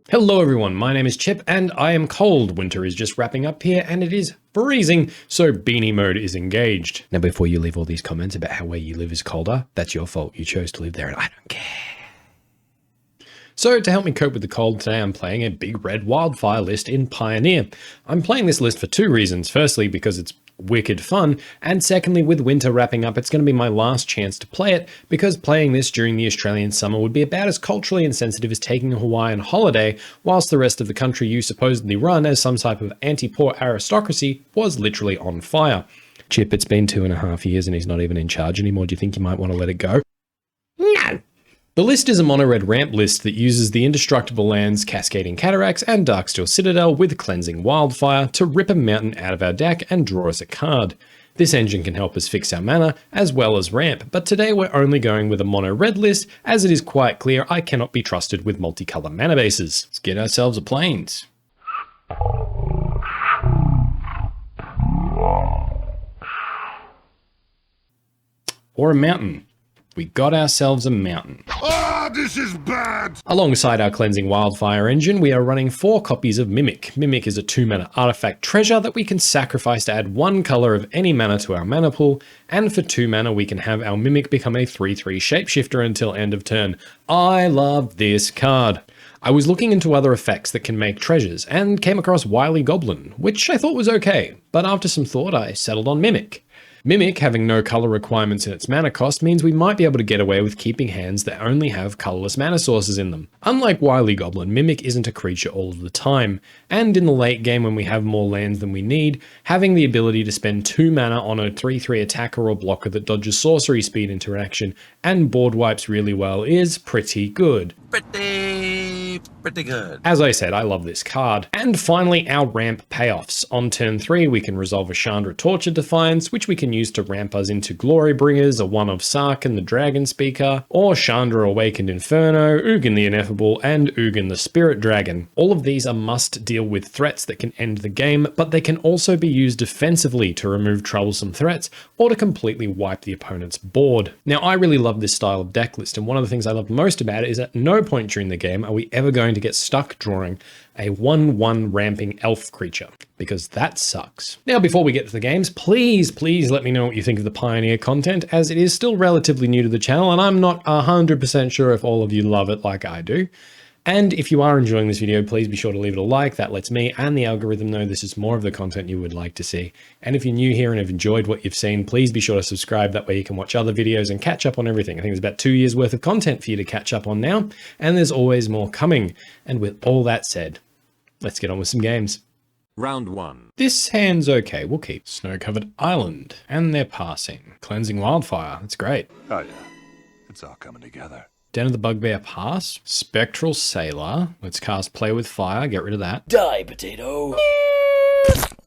Hello everyone, my name is Chip and I am cold. Winter is just wrapping up here and it is freezing, so beanie mode is engaged. Now before you leave all these comments about how where you live is colder, that's your fault. You chose to live there and I don't care. So to help me cope with the cold today, I'm playing a big Red Wildfire list in Pioneer. I'm playing this list for two reasons. Firstly, because it's wicked fun, and secondly, with winter wrapping up, it's going to be my last chance to play it, because playing this during the Australian summer would be about as culturally insensitive as taking a Hawaiian holiday, whilst the rest of the country you supposedly run as some type of anti-poor aristocracy was literally on fire. Chip, it's been 2.5 years and he's not even in charge anymore. Do you think you might want to let it go? No. The list is a mono-red ramp list that uses the indestructible lands Cascading Cataracts and Darksteel Citadel with Cleansing Wildfire to rip a mountain out of our deck and draw us a card. This engine can help us fix our mana as well as ramp, but today we're only going with a mono-red list as it is quite clear I cannot be trusted with multicolour mana bases. Let's get ourselves a plains. Or a mountain. We got ourselves a mountain. Ah, this is bad! Alongside our Cleansing Wildfire engine, we are running 4 copies of Mimic. Mimic is a 2-mana artifact treasure that we can sacrifice to add 1 color of any mana to our mana pool, and for 2 mana we can have our Mimic become a 3/3 shapeshifter until end of turn. I love this card. I was looking into other effects that can make treasures, and came across Wily Goblin, which I thought was okay, but after some thought I settled on Mimic. Mimic, having no color requirements in its mana cost, means we might be able to get away with keeping hands that only have colorless mana sources in them. Unlike Wily Goblin, Mimic isn't a creature all of the time, and in the late game when we have more lands than we need, having the ability to spend 2 mana on a 3/3 attacker or blocker that dodges sorcery speed interaction and board wipes really well is pretty good. Pretty good. As I said, I love this card. And finally, our ramp payoffs. On turn 3, we can resolve a Chandra Torture Defiance, which we can use to ramp us into Glorybringers, a one of Sarkhan the Dragonspeaker, or Chandra Awakened Inferno, Ugin the Ineffable, and Ugin the Spirit Dragon. All of these are must deal with threats that can end the game, but they can also be used defensively to remove troublesome threats, or to completely wipe the opponent's board. Now, I really love this style of deck list, and one of the things I love most about it is at no point during the game are we ever going to get stuck drawing a 1/1 ramping elf creature, because that sucks. Now, before we get to the games, please let me know what you think of the Pioneer content, as it is still relatively new to the channel and I'm not 100% sure if all of you love it like I do. And if you are enjoying this video, please be sure to leave it a like. That lets me and the algorithm know this is more of the content you would like to see. And if you're new here and have enjoyed what you've seen, please be sure to subscribe. That way you can watch other videos and catch up on everything. I think there's about 2 years worth of content for you to catch up on now, and there's always more coming. And with all that said, let's get on with some games. Round 1. This hand's okay, we'll keep. Snow-covered island, and they're passing. Cleansing Wildfire, that's great. Oh yeah, it's all coming together. Den of the Bugbear, pass. Spectral Sailor, let's cast Play with Fire, get rid of that. Die, potato!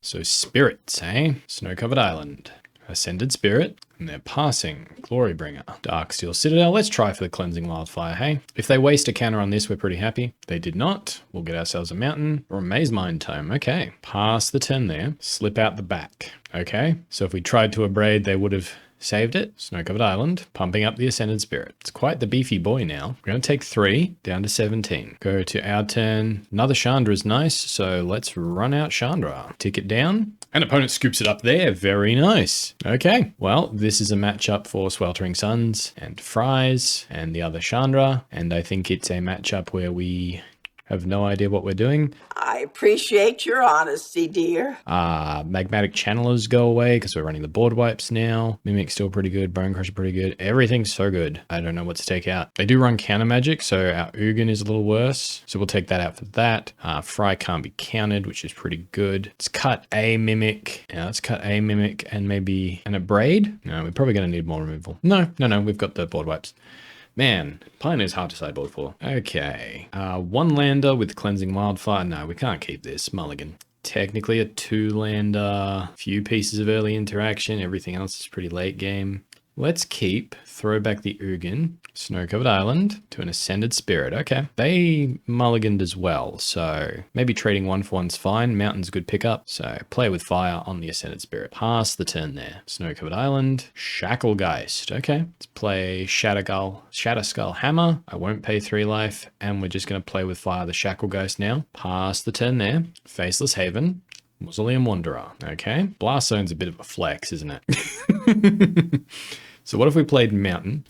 So spirits, eh? Snow-covered island. Ascended Spirit, and they're passing. Glorybringer. Darksteel Citadel, let's try for the Cleansing Wildfire, hey? If they waste a counter on this, we're pretty happy. They did not. We'll get ourselves a mountain or a Mazemind Tome. Okay, pass the turn there. Slip out the back. Okay, so if we tried to Abrade, they would have saved it. Snow-covered island, pumping up the Ascended Spirit. It's quite the beefy boy now. We're going to take 3 down to 17. Go to our turn. Another Chandra is nice, so let's run out Chandra. Tick it down. An opponent scoops it up there. Very nice. Okay, well, this is a matchup for Sweltering Suns and Fries and the other Chandra, and I think it's a matchup where we have no idea what we're doing. I appreciate your honesty, dear. Magmatic Channelers go away because we're running the board wipes now. Mimic's still pretty good. Bonecrusher pretty good. Everything's so good. I don't know what to take out. They do run counter magic, so our Ugin is a little worse. So we'll take that out for that. Fry can't be countered, which is pretty good. Let's cut a Mimic. Yeah, let's cut a Mimic and maybe an Abrade. No, we're probably going to need more removal. No, we've got the board wipes. Man, Pioneer's hard to sideboard for. Okay, 1 lander with Cleansing Wildfire. No, we can't keep this. Mulligan. Technically a 2 lander, few pieces of early interaction. Everything else is pretty late game. Let's throw back the Ugin, Snow-Covered Island to an Ascended Spirit. Okay. They mulliganed as well, so maybe trading 1-for-1's fine. Mountain's good pickup, so play with fire on the Ascended Spirit. Pass the turn there. Snow-Covered Island, Shacklegeist. Okay. Let's play Shatterskull Hammer. I won't pay 3 life, and we're just going to play with fire the Shacklegeist now. Pass the turn there. Faceless Haven. Mausoleum Wanderer. Okay. Blast Zone's a bit of a flex, isn't it? So what if we played Mountain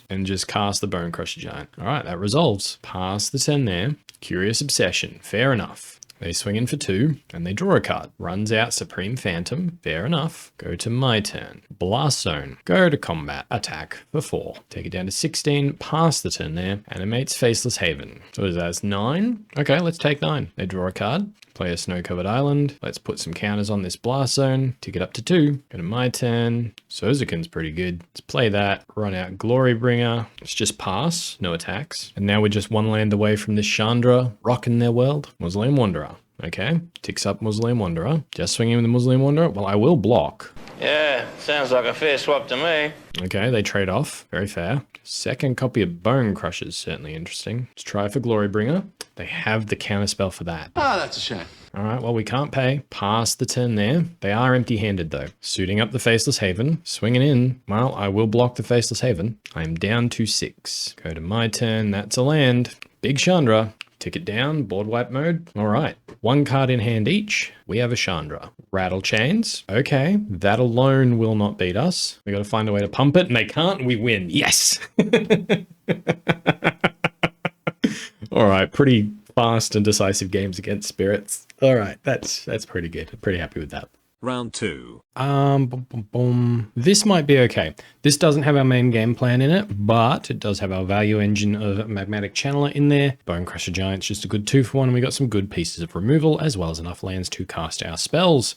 and just cast the Bonecrusher Giant? All right, that resolves. Pass the 10 there. Curious Obsession. Fair enough. They swing in for 2 and they draw a card. Runs out Supreme Phantom. Fair enough. Go to my turn. Blast Zone. Go to combat. Attack for 4. Take it down to 16. Pass the turn there. Animates Faceless Haven. So what is that? That's 9. Okay, let's take 9. They draw a card. Play a Snow-Covered Island. Let's put some counters on this Blast Zone. Tick it up to 2. Go to my turn. Sokenzan's pretty good. Let's play that. Run out Glorybringer. Let's just pass. No attacks. And now we're just 1 land away from this Chandra rocking their world. Mausoleum Wanderer. Okay. Ticks up Mausoleum Wanderer. Just swinging with the Mausoleum Wanderer. Well, I will block. Yeah, sounds like a fair swap to me. Okay, they trade off. Very fair. Second copy of Bonecrusher is certainly interesting. Let's try for Glorybringer. They have the counterspell for that. Ah, that's a shame. All right, well, we can't pay. Pass the turn there. They are empty-handed, though. Suiting up the Faceless Haven. Swinging in. Well, I will block the Faceless Haven. I'm down to 6. Go to my turn. That's a land. Big Chandra. Tick it down, board wipe mode. All right, 1 card in hand each. We have a Chandra. Rattle Chains. Okay, that alone will not beat us. We got to find a way to pump it, and they can't. We win. Yes. All right, pretty fast and decisive games against spirits. All right, that's pretty good. I'm pretty happy with that. Round 2. This might be okay. This doesn't have our main game plan in it, but it does have our value engine of Magmatic Channeler in there. Bonecrusher Giant's just a good 2-for-1, and we got some good pieces of removal, as well as enough lands to cast our spells,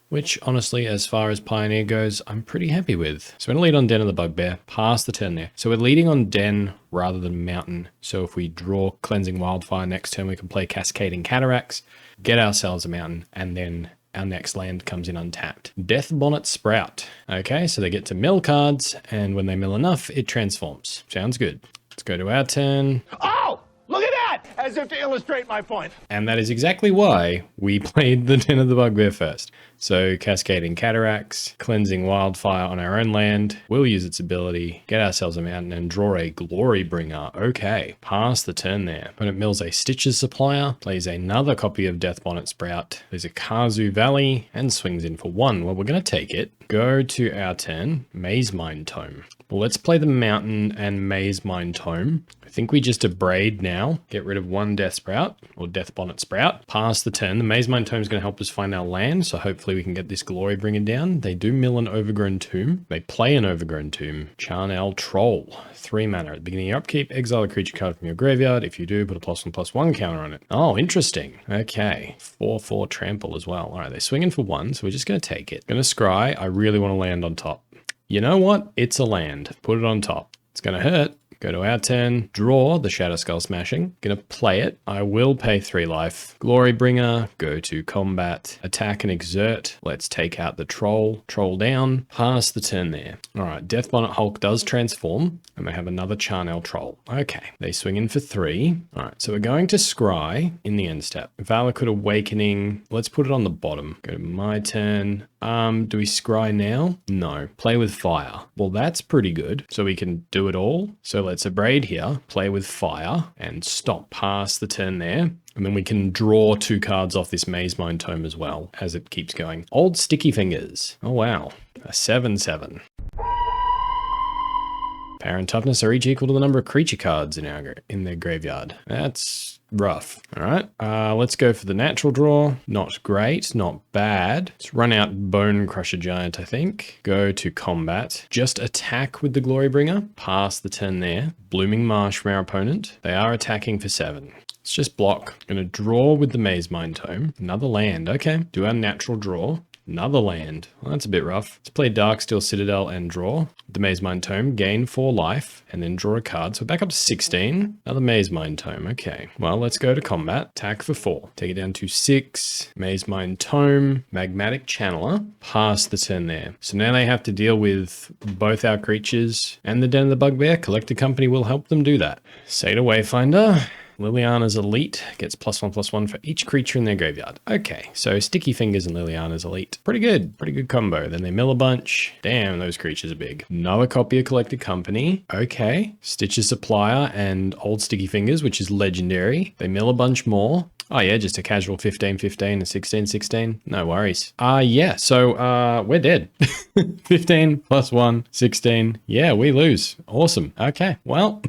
which honestly, as far as Pioneer goes, I'm pretty happy with. So we're gonna lead on Den of the Bugbear, pass the turn there. So we're leading on Den rather than Mountain. So if we draw Cleansing Wildfire next turn, we can play Cascading Cataracts, get ourselves a Mountain, and then our next land comes in untapped. Death Bonnet Sprout. Okay, so they get to mill cards, and when they mill enough, it transforms. Sounds good. Let's go to our turn. Oh, look at that! As if to illustrate my point. And that is exactly why we played the Den of the Bugbear first. So Cascading Cataracts, Cleansing Wildfire on our own land. We'll use its ability, get ourselves a Mountain, and draw a Glorybringer. Okay, pass the turn there. When it mills a Stitches Supplier, plays another copy of Death Bonnet Sprout, there's a Kazu Valley, and swings in for 1. Well, we're going to take it. Go to our turn, Mazemind Tome. Well, let's play the Mountain and Mazemind Tome. I think we just Abrade now. Get rid of 1 Death Sprout, or Death Bonnet Sprout. Pass the turn. The Mazemind Tome is going to help us find our land, so hopefully we can get this Glorybringer down. They do mill an Overgrown Tomb. They play an Overgrown Tomb. Charnel Troll. 3 mana. At the beginning of your upkeep, exile a creature card from your graveyard. If you do, put a +1/+1 counter on it. Oh, interesting. Okay. 4/4 trample as well. All right, they're swinging for 1, so we're just going to take it. Going to scry. I really want to land on top. You know what? It's a land. Put it on top. It's going to hurt. Go to our turn, draw the Shatterskull Smashing. Gonna play it. I will pay 3 life. Glorybringer, go to combat, attack and exert. Let's take out the troll. Troll down, pass the turn there. All right, Death Bonnet Hulk does transform, and they have another Charnel Troll. Okay, they swing in for 3. All right, so we're going to scry in the end step. Valakut Awakening, let's put it on the bottom. Go to my turn. Do we scry now? No. Play with fire. Well, that's pretty good. So we can do it all. So let's Abrade here, play with fire, and stop. Pass the turn there. And then we can draw 2 cards off this Mazemind Tome as well, as it keeps going. Old Sticky Fingers. Oh, wow. A 7/7. Power and toughness are each equal to the number of creature cards in their graveyard. That's rough. All right, let's go for the natural draw. Not great, not bad. Let's run out Bonecrusher Giant, I think. Go to combat. Just attack with the Glorybringer. Pass the turn there. Blooming Marsh from our opponent. They are attacking for 7. Let's just block. Gonna draw with the Mazemind Tome. Another land, okay. Do our natural draw. Another land. Well, that's a bit rough. Let's play Darksteel Citadel and draw. The Mazemind Tome, gain 4 life, and then draw a card. So back up to 16. Another Mazemind Tome. Okay. Well, let's go to combat. Attack for 4. Take it down to 6. Mazemind Tome, Magmatic Channeler. Pass the turn there. So now they have to deal with both our creatures and the Den of the Bugbear. Collector Company will help them do that. Satyr Wayfinder. Liliana's Elite gets +1/+1 for each creature in their graveyard. Okay, so Sticky Fingers and Liliana's Elite. Pretty good combo. Then they mill a bunch. Damn, those creatures are big. Another copy of Collector Company. Okay, Stitcher's Supplier and Old Sticky Fingers, which is legendary. They mill a bunch more. Oh yeah, just a casual 15-15 and 16-16. No worries. Yeah, so we're dead. 15 + 1, 16. Yeah, we lose. Awesome. Okay, well...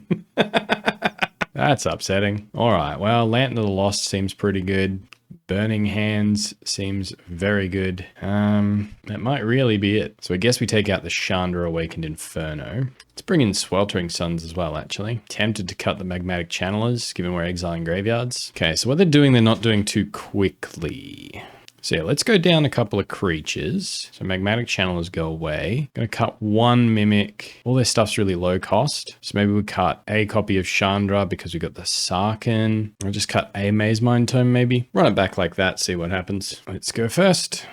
That's upsetting. All right, well, Lantern of the Lost seems pretty good. Burning Hands seems very good. That might really be it. So I guess we take out the Chandra Awakened Inferno. Let's bring in Sweltering Suns as well, actually. Tempted to cut the Magmatic Channelers, given we're exiling graveyards. Okay, so what they're doing, they're not doing too quickly. So yeah, let's go down a couple of creatures. So Magmatic Channelers go away. Gonna cut 1 Mimic. All their stuff's really low cost. So maybe we cut a copy of Chandra because we got the Sarkhan. I'll just cut a Mazemind Tome maybe. Run it back like that, see what happens. Let's go first.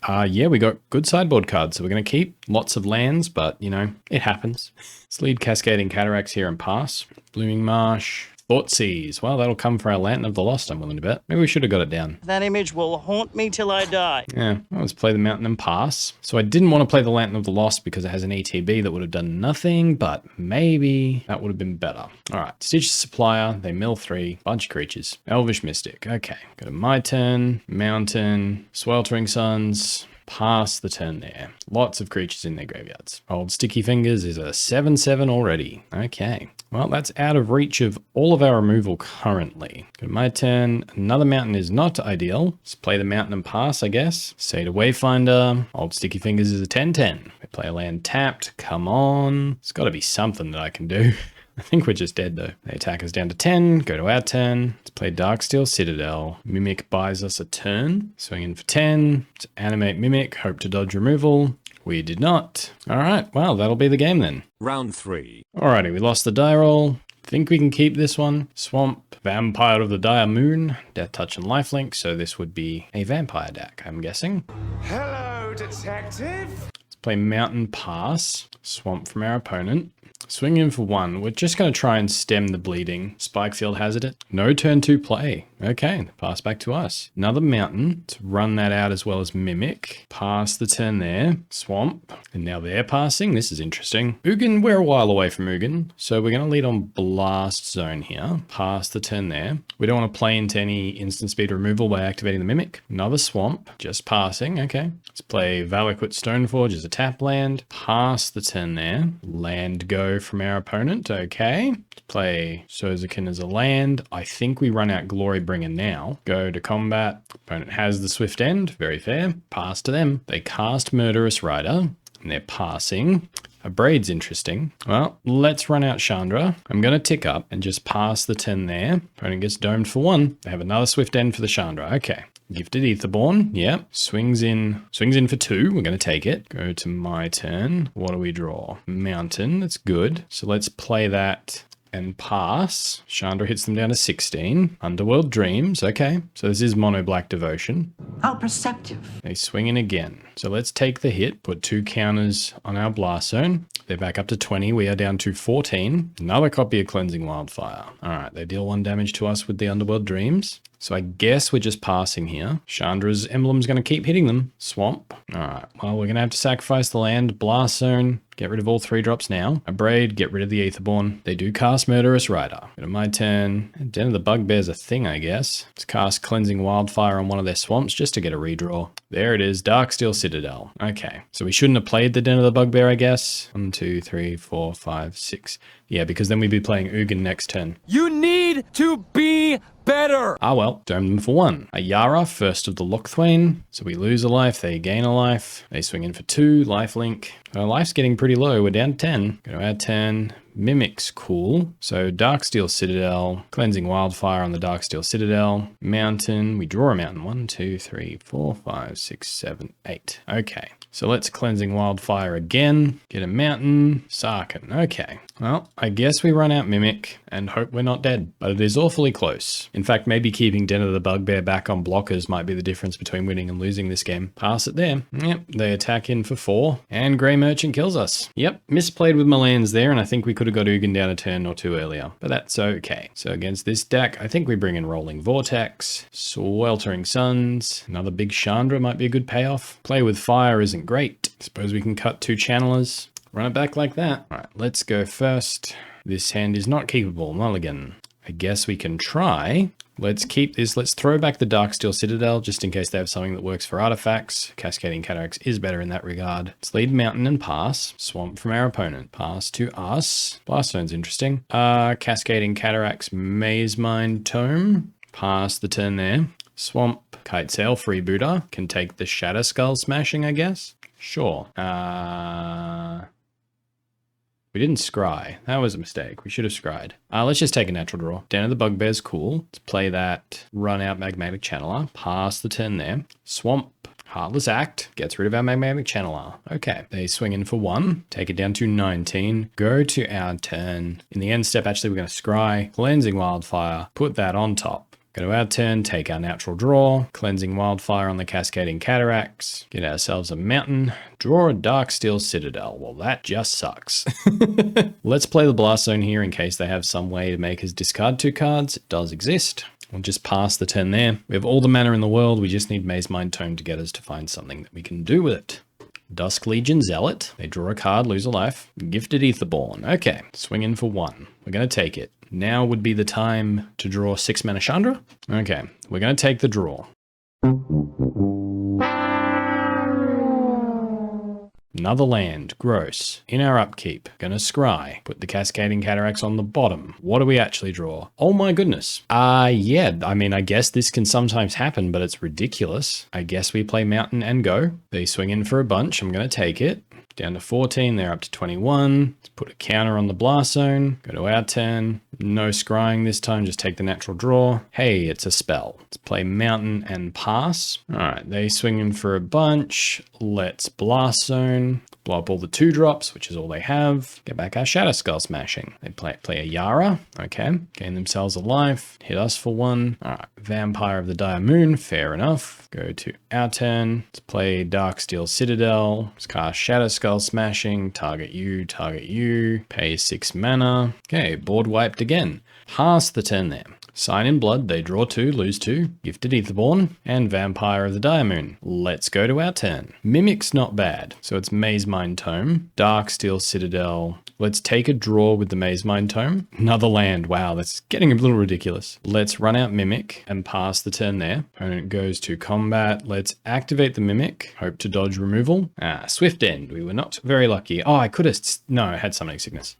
Yeah, we got good sideboard cards. So we're gonna keep lots of lands, but you know, it happens. Let's lead Cascading Cataracts here and pass. Blooming Marsh. Thoughtseize. Well, that'll come for our Lantern of the Lost, I'm willing to bet. Maybe we should have got it down. That image will haunt me till I die. Yeah, well, let's play the Mountain and pass. So I didn't want to play the Lantern of the Lost because it has an ETB that would have done nothing, but maybe that would have been better. All right, Stitch Supplier, they mill 3, bunch of creatures. Elvish Mystic, okay. Go to my turn, Mountain, Sweltering Suns. Pass the turn there. Lots of creatures in their graveyards. Old Sticky Fingers is a 7/7 already. Okay. Well, that's out of reach of all of our removal currently. Go to my turn. Another mountain is not ideal. Let's play the mountain and pass, I guess. Satyr Wayfinder. Old Sticky Fingers is a 10/10. We play a land tapped. Come on. It's got to be something that I can do. I think we're just dead though. They attack us down to 10, go to our turn. Let's play Darksteel Citadel. Mimic buys us a turn. Swing in for 10. Let's animate Mimic, hope to dodge removal. We did not. All right, well, that'll be the game then. Round 3. Alrighty, we lost the die roll. Think we can keep this one. Swamp, Vampire of the Dire Moon, Death Touch and Lifelink. So this would be a vampire deck, I'm guessing. Hello, detective. Let's play Mountain Pass. Swamp from our opponent. Swing in for 1. We're just going to try and stem the bleeding. Spikefield Hazard it. No turn 2 play. Okay, pass back to us. Another mountain to run that out as well as Mimic. Pass the turn there. Swamp. And now they're passing. This is interesting. Ugin, we're a while away from Ugin. So we're going to lead on Blast Zone here. Pass the turn there. We don't want to play into any instant speed removal by activating the Mimic. Another Swamp. Just passing. Okay. Let's play Valakut Stoneforge as a tap land. Pass the turn there. Land go from our opponent. Okay. Play Sokenzan as a land. I think we run out Glorybringer now. Go to combat. Opponent has the Swift End. Very fair. Pass to them. They cast Murderous Rider. And they're passing. Abrade's interesting. Well, let's run out Chandra. I'm going to tick up and just pass the 10 there. Opponent gets domed for 1. They have another Swift End for the Chandra. Okay. Gifted Aetherborn. Yep. Swings in for 2. We're going to take it. Go to my turn. What do we draw? Mountain. That's good. So let's play that and pass. Chandra hits them down to 16. Underworld Dreams. Okay. So this is Mono Black Devotion. How perceptive. They swing in again. So let's take the hit, put 2 counters on our Blast Zone. They're back up to 20. We are down to 14. Another copy of Cleansing Wildfire. All right. They deal 1 damage to us with the Underworld Dreams. So I guess we're just passing here. Chandra's emblem's going to keep hitting them. Swamp. All right. Well, we're going to have to sacrifice the land. Blast Zone. Get rid of all 3 drops now. Abrade, get rid of the Aetherborn. They do cast Murderous Rider. Go to my turn. Den of the Bugbear's a thing, I guess. Let's cast Cleansing Wildfire on one of their swamps just to get a redraw. There it is, Darksteel Citadel. Okay, so we shouldn't have played the Den of the Bugbear, I guess. 1, 2, 3, 4, 5, 6. Yeah, because then we'd be playing Ugin next turn. You need need to be better. Ah well, dome them for 1. A Yara, first of the Lochthwain. So we lose a life, they gain a life. They swing in for 2, lifelink. Our life's getting pretty low, we're down to 10. Gonna add 10. Mimic's cool. So Darksteel Citadel, Cleansing Wildfire on the Darksteel Citadel. Mountain, we draw a mountain. 1, 2, 3, 4, 5, 6, 7, 8. Okay, so let's Cleansing Wildfire again. Get a mountain, Sarkhan. Okay, well, I guess we run out Mimic and hope we're not dead, but it is awfully close. In fact, maybe keeping Den of the Bugbear back on blockers might be the difference between winning and losing this game. Pass it there. Yep, they attack in for 4, and Grey Merchant kills us. Yep, misplayed with my lands there, and I think we could have got Ugin down a turn or 2 earlier, but that's okay. So against this deck, I think we bring in Roiling Vortex, Sweltering Suns, another big Chandra might be a good payoff. Play with fire isn't great. Suppose we can cut 2 channelers, run it back like that. All right, let's go first. This hand is not keepable, mulligan. I guess we can try. Let's keep this. Let's throw back the Darksteel Citadel just in case they have something that works for artifacts. Cascading Cataracts is better in that regard. Let's lead mountain and pass. Swamp from our opponent. Pass to us. Blast Zone's interesting. Cascading Cataracts, Mazemind Tome. Pass the turn there. Swamp, Kite Sail, Freebooter. Can take the Shatterskull Smashing, I guess. Sure. We didn't scry. That was a mistake. We should have scried. Let's just take a natural draw. Den of the Bugbear's cool. Let's play that. Run out Magmatic Channeler. Pass the turn there. Swamp. Heartless Act. Gets rid of our Magmatic Channeler. Okay. They swing in for 1. Take it down to 19. Go to our turn. In the end step, actually, we're going to scry. Cleansing Wildfire. Put that on top. Go to our turn, take our natural draw, Cleansing Wildfire on the Cascading Cataracts, get ourselves a mountain, draw a Darksteel Citadel. Well, that just sucks. Let's play the Blast Zone here in case they have some way to make us discard 2 cards. It does exist. We'll just pass the turn there. We have all the mana in the world. We just need Mazemind Tome to get us to find something that we can do with it. Dusk Legion Zealot. They draw a card, lose a life. Gifted Aetherborn. Okay, swing in for 1. We're going to take it. Now would be the time to draw 6 mana Chandra. Okay, we're going to take the draw. Another land, gross. In our upkeep, gonna scry. Put the Cascading Cataracts on the bottom. What do we actually draw? Oh my goodness. Yeah, I mean, I guess this can sometimes happen, but it's ridiculous. I guess we play Mountain and go. They swing in for a bunch. I'm gonna take it. Down to 14, they're up to 21. Let's put a counter on the Blast Zone. Go to our turn. No scrying this time, just take the natural draw. Hey, it's a spell. Let's play Mountain and pass. All right, they swing in for a bunch. Let's Blast Zone. Blow up all the 2-drops, which is all they have. Get back our Shatterskull Smashing. They play a Yara. Okay, gain themselves a life. Hit us for 1. All right, Vampire of the Dire Moon. Fair enough. Go to our turn. Let's play Darksteel Citadel. Let's cast Shatterskull Smashing. Target you, target you. Pay 6 mana. Okay, board wiped again. Pass the turn there. Sign in Blood, they draw 2, lose 2. Gifted Aetherborn, and Vampire of the Dire Moon. Let's go to our turn. Mimic's not bad. So it's Mazemind Tome, Darksteel Citadel. Let's take a draw with the Mazemind Tome. Another land. Wow, that's getting a little ridiculous. Let's run out Mimic and pass the turn there. Opponent goes to combat. Let's activate the Mimic. Hope to dodge removal. Swift End. We were not very lucky. Oh, I could have... No, I had Summoning Sickness.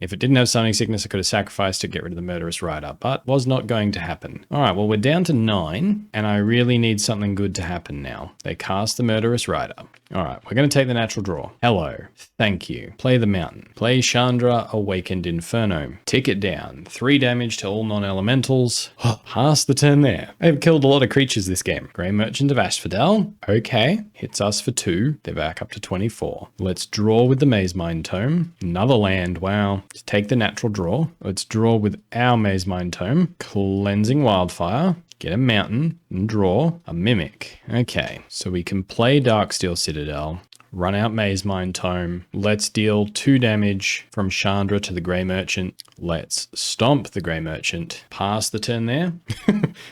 If it didn't have Summoning Sickness, I could have sacrificed to get rid of the Murderous Rider, but was not going to happen. All right, well, we're down to 9, and I really need something good to happen now. They cast the Murderous Rider. All right, we're going to take the natural draw. Hello. Thank you. Play the Mountain. Play Chandra, Awakened Inferno. Tick it down. 3 damage to all non-elementals. Pass the turn there. They've killed a lot of creatures this game. Grey Merchant of Asphodel. Okay. Hits us for 2. They're back up to 24. Let's draw with the Mazemind Tome. Another land. Wow. Let's take the natural draw. Let's draw with our Mazemind Tome. Cleansing Wildfire. Get a mountain and draw a Mimic. Okay, so we can play Darksteel Citadel, run out Mazemind Tome. Let's deal 2 damage from Chandra to the Grey Merchant. Let's stomp the Grey Merchant. Pass the turn there.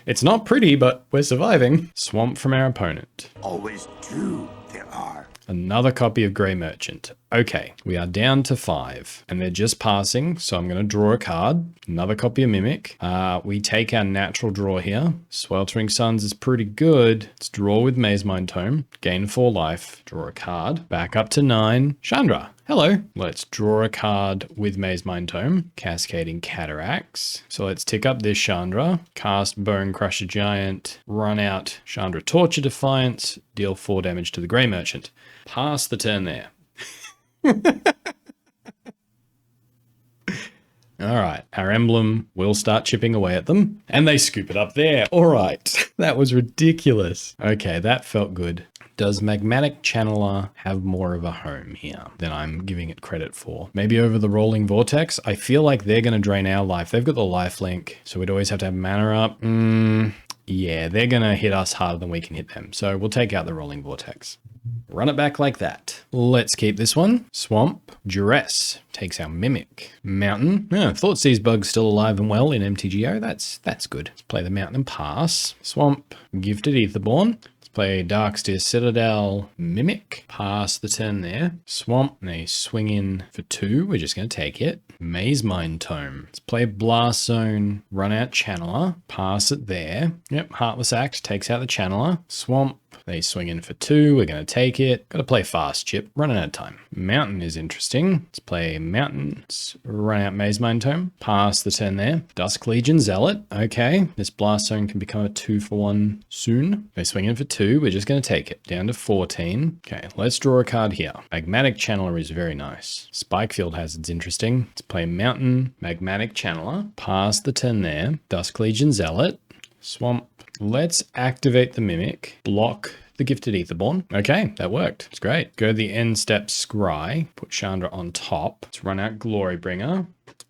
It's not pretty, but we're surviving. Swamp from our opponent. Always 2 there are. Another copy of Grey Merchant. Okay, we are down to 5 and they're just passing. So I'm going to draw a card, another copy of Mimic. We take our natural draw here. Sweltering Suns is pretty good. Let's draw with Mazemind Tome, gain 4 life, draw a card, back up to 9. Chandra. Hello. Let's draw a card with Mazemind Tome, Cascading Cataracts. So let's tick up this Chandra, cast Bonecrusher Giant, run out Chandra Torture Defiance, deal 4 damage to the Grey Merchant. Pass the turn there. All right, our emblem will start chipping away at them, and they scoop it up there. All right, that was ridiculous. Okay, that felt good. Does Magmatic Channeler have more of a home here than I'm giving it credit for? Maybe over the Roiling Vortex? I feel like they're going to drain our life. They've got the life link, so we'd always have to have mana up. Yeah, they're going to hit us harder than we can hit them. So we'll take out the Roiling Vortex. Run it back like that. Let's keep this one. Swamp. Duress takes our Mimic. Mountain. Thoughtseize Bug's still alive and well in MTGO. That's good. Let's play the Mountain and pass. Swamp. Gifted Aetherborn. Play Darksteel Citadel, Mimic, pass the turn there. Swamp, they swing in for 2, we're just going to take it. Mazemind Tome, let's play Blast Zone, run out Channeler, pass it there. Yep, Heartless Axe takes out the Channeler. Swamp, they swing in for 2, we're going to take it. Got to play fast, Chip, running out of time. Mountain is interesting. Let's play Mountain, let's run out Mazemind Tome, pass the turn there. Dusk Legion Zealot, okay. This Blast Zone can become a 2-for-1 soon. They swing in for 2, we're just going to take it. Down to 14. Okay, let's draw a card here. Magmatic Channeler is very nice. Spikefield Hazard's interesting. Let's play Mountain, Magmatic Channeler, pass the turn there. Dusk Legion Zealot, Swamp. Let's activate the Mimic, block the Gifted Aetherborn. Okay, that worked. It's great. Go to the end step, Scry, put Chandra on top. Let's run out Glorybringer.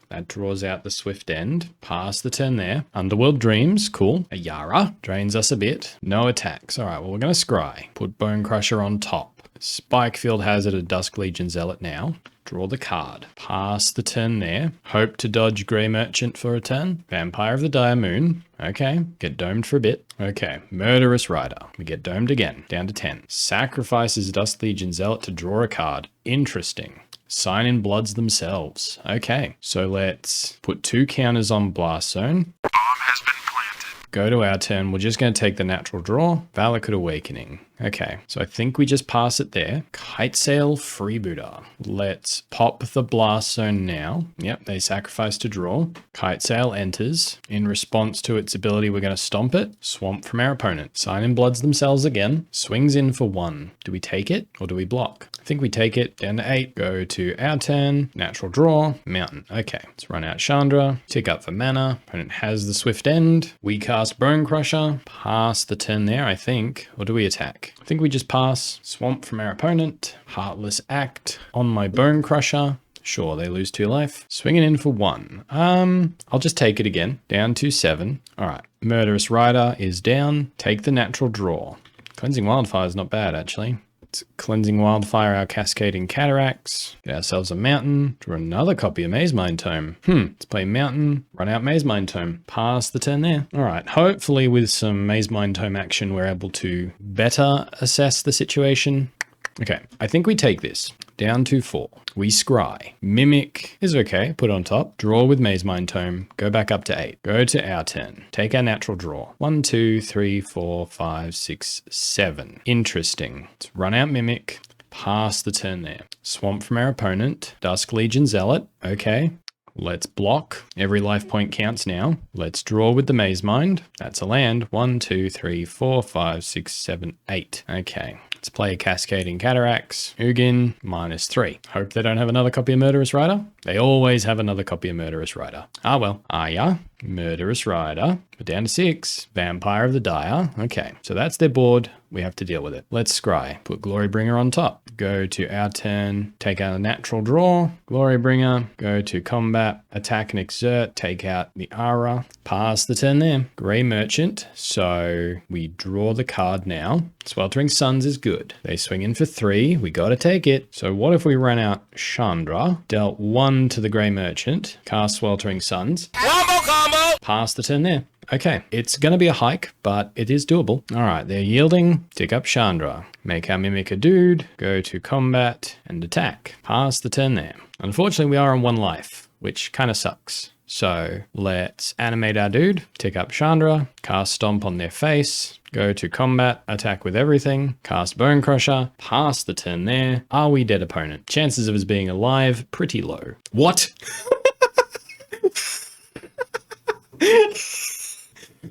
That draws out the Swift End. Pass the turn there. Underworld Dreams, cool. A Yara, drains us a bit. No attacks. All right, well, we're going to Scry. Put Bonecrusher on top. Spikefield Hazard a Dusk Legion Zealot now. Draw the card. Pass the turn there. Hope to dodge Grey Merchant for a turn. Vampire of the Dire Moon. Okay. Get domed for a bit. Okay. Murderous Rider. We get domed again. Down to 10. Sacrifices Dusk Legion Zealot to draw a card. Interesting. Sign in Bloods themselves. Okay. So let's put 2 counters on Blast Zone. Bomb has been planted. Go to our turn. We're just going to take the natural draw. Valakut Awakening. Okay, so I think we just pass it there. Kitesail Freebooter. Let's pop the Blast Zone now. Yep, they sacrifice to draw. Kitesail enters. In response to its ability, we're going to stomp it. Swamp from our opponent. Sign in Bloods themselves again. Swings in for 1. Do we take it or do we block? I think we take it. Down to 8. Go to our turn. Natural draw. Mountain. Okay, let's run out Chandra. Tick up for mana. Opponent has the Swift End. We cast Bonecrusher. Pass the turn there, I think. Or do we attack? I think we just pass. Swamp from our opponent. Heartless Act on my Bonecrusher. Sure, they lose 2 life. Swinging in for 1. I'll just take it again. Down to 7. All right. Murderous Rider is down. Take the natural draw. Cleansing Wildfire is not bad, actually. It's Cleansing Wildfire, our Cascading Cataracts. Get ourselves a Mountain. Draw another copy of Mazemind Tome. Let's play Mountain. Run out Mazemind Tome. Pass the turn there. All right. Hopefully with some Mazemind Tome action, we're able to better assess the situation. Okay. I think we take this. Down to 4. We scry. Mimic is okay. Put on top. Draw with Mazemind Tome. Go back up to 8. Go to our turn. Take our natural draw. 1, 2, 3, 4, 5, 6, 7. Interesting. Let's run out Mimic. Pass the turn there. Swamp from our opponent. Dusk Legion Zealot. Okay. Let's block. Every life point counts now. Let's draw with the Mazemind. That's a land. 1, 2, 3, 4, 5, 6, 7, 8. Okay. Let's play Cascading Cataracts. Ugin, -3. Hope they don't have another copy of Murderous Rider. They always have another copy of Murderous Rider. Ah, well. Ah, yeah. Murderous Rider. We're down to 6. Vampire of the Dire. Okay, so that's their board. We have to deal with it. Let's scry. Put Glorybringer on top. Go to our turn. Take out a natural draw. Glorybringer. Go to combat. Attack and exert. Take out the Aura. Pass the turn there. Grey Merchant. So we draw the card now. Sweltering Suns is good. They swing in for 3. We got to take it. So what if we ran out Chandra? Dealt 1 to the Grey Merchant. Cast Sweltering Suns. Combo! Pass the turn there. Okay, it's going to be a hike, but it is doable. All right, they're yielding. Tick up Chandra. Make our Mimic a dude. Go to combat and attack. Pass the turn there. Unfortunately, we are on 1 life, which kind of sucks. So let's animate our dude. Tick up Chandra. Cast Stomp on their face. Go to combat, attack with everything, cast Bonecrusher, pass the turn there. Are we dead, opponent? Chances of us being alive, pretty low. What?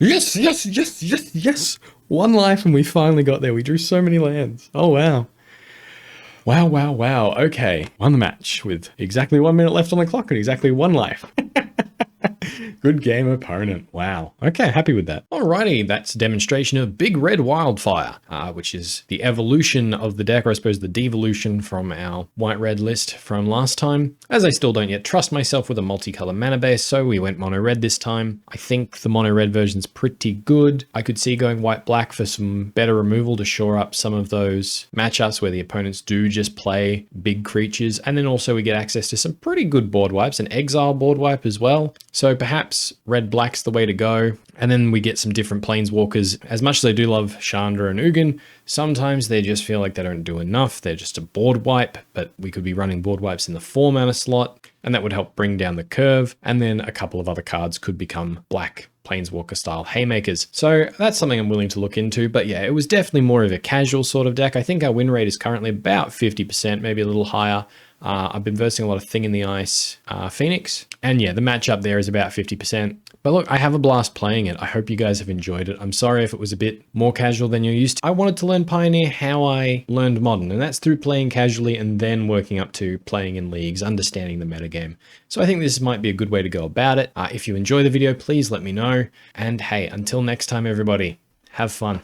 Yes, yes, yes, yes, yes. 1 life and we finally got there. We drew so many lands. Oh, wow. Wow, wow, wow. Okay, won the match with exactly 1 minute left on the clock and exactly 1 life. Good game, opponent. Wow. Okay, happy with that. Alrighty, that's a demonstration of Big Red Wildfire, which is the evolution of the deck, or I suppose the devolution from our white-red list from last time. As I still don't yet trust myself with a multicolor mana base, so we went mono-red this time. I think the mono-red version's pretty good. I could see going white-black for some better removal to shore up some of those matchups where the opponents do just play big creatures, and then also we get access to some pretty good board wipes, an exile board wipe as well. So perhaps red-black's the way to go. And then we get some different planeswalkers. As much as I do love Chandra and Ugin, sometimes they just feel like they don't do enough. They're just a board wipe, but we could be running board wipes in the 4 mana slot, and that would help bring down the curve. And then a couple of other cards could become black planeswalker style haymakers. So that's something I'm willing to look into. But yeah, it was definitely more of a casual sort of deck. I think our win rate is currently about 50%, maybe a little higher. I've been versing a lot of Thing in the Ice Phoenix. And yeah, the matchup there is about 50%. But look, I have a blast playing it. I hope you guys have enjoyed it. I'm sorry if it was a bit more casual than you're used to. I wanted to learn Pioneer how I learned Modern, and that's through playing casually and then working up to playing in leagues, understanding the metagame. So I think this might be a good way to go about it. If you enjoy the video, please let me know. And hey, until next time, everybody, have fun.